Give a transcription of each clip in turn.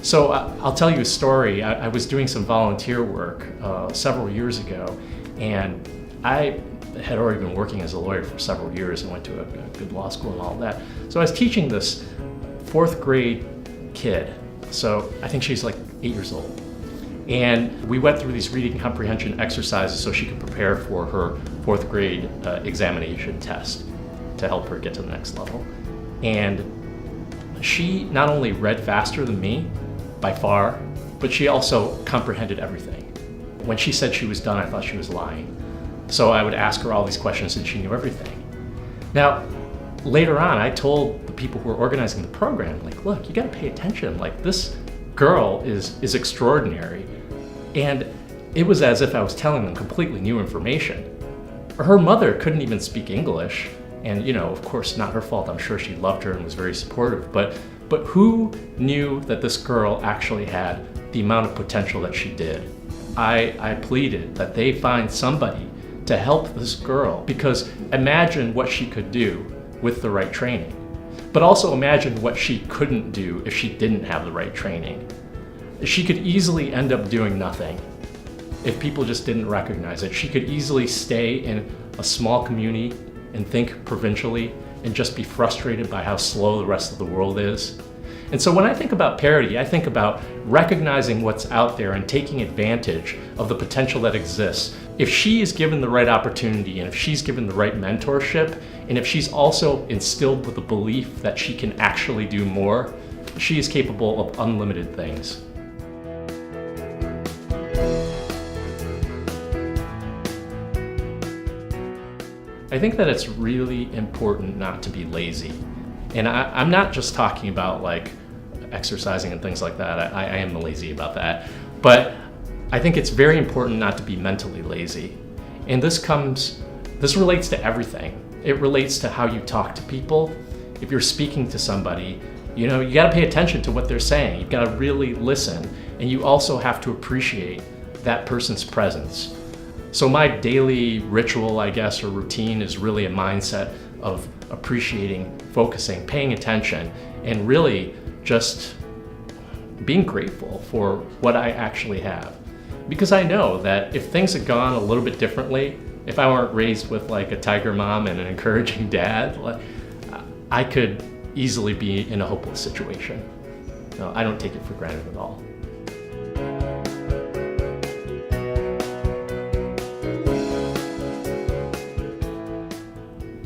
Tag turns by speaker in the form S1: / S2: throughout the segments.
S1: So I'll tell you a story. I was doing some volunteer work several years ago, and I had already been working as a lawyer for several years and went to a good law school and all that. So I was teaching this fourth grade kid. So I think she's like 8 years old. And we went through these reading comprehension exercises so she could prepare for her fourth grade examination test to help her get to the next level. And she not only read faster than me, by far, but she also comprehended everything. When she said she was done, I thought she was lying. So I would ask her all these questions and she knew everything. Now, later on, I told the people who were organizing the program, like, look, you gotta pay attention. Like, this girl is extraordinary. And it was as if I was telling them completely new information. Her mother couldn't even speak English. And, you know, of course, not her fault. I'm sure she loved her and was very supportive. But who knew that this girl actually had the amount of potential that she did? I pleaded that they find somebody to help this girl, because imagine what she could do with the right training. But also imagine what she couldn't do if she didn't have the right training. She could easily end up doing nothing if people just didn't recognize it. She could easily stay in a small community and think provincially and just be frustrated by how slow the rest of the world is. And so when I think about parity, I think about recognizing what's out there and taking advantage of the potential that exists. If she is given the right opportunity, and if she's given the right mentorship, and if she's also instilled with the belief that she can actually do more, she is capable of unlimited things. I think that it's really important not to be lazy. And I'm not just talking about like exercising and things like that. I am lazy about that. But I think it's very important not to be mentally lazy. And this relates to everything. It relates to how you talk to people. If you're speaking to somebody, you know, you gotta pay attention to what they're saying. You've gotta really listen. And you also have to appreciate that person's presence. So my daily ritual, I guess, or routine is really a mindset of appreciating, focusing, paying attention, and really just being grateful for what I actually have. Because I know that if things had gone a little bit differently, if I weren't raised with like a tiger mom and an encouraging dad, I could easily be in a hopeless situation. No, I don't take it for granted at all.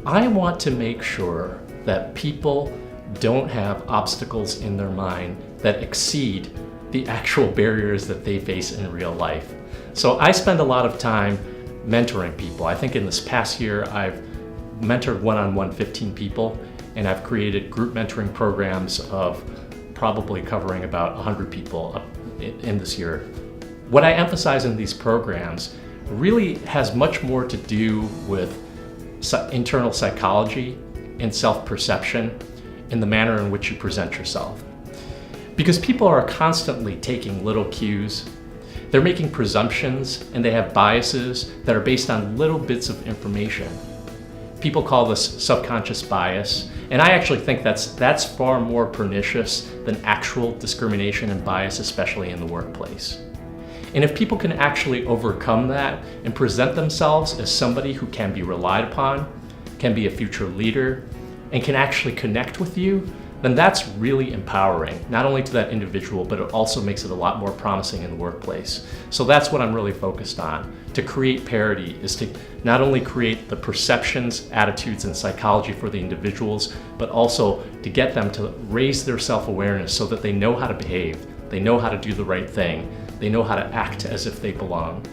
S1: I want to make sure that people don't have obstacles in their mind that exceed the actual barriers that they face in real life. So I spend a lot of time mentoring people. I think in this past year, I've mentored one-on-one 15 people, and I've created group mentoring programs of probably covering about 100 people in this year. What I emphasize in these programs really has much more to do with internal psychology and self-perception in the manner in which you present yourself. Because people are constantly taking little cues, they're making presumptions, and they have biases that are based on little bits of information. People call this subconscious bias, and I actually think that's far more pernicious than actual discrimination and bias, especially in the workplace. And if people can actually overcome that and present themselves as somebody who can be relied upon, can be a future leader, and can actually connect with you, then that's really empowering, not only to that individual, but it also makes it a lot more promising in the workplace. So that's what I'm really focused on. To create parity is to not only create the perceptions, attitudes, and psychology for the individuals, but also to get them to raise their self-awareness so that they know how to behave, they know how to do the right thing, they know how to act as if they belong.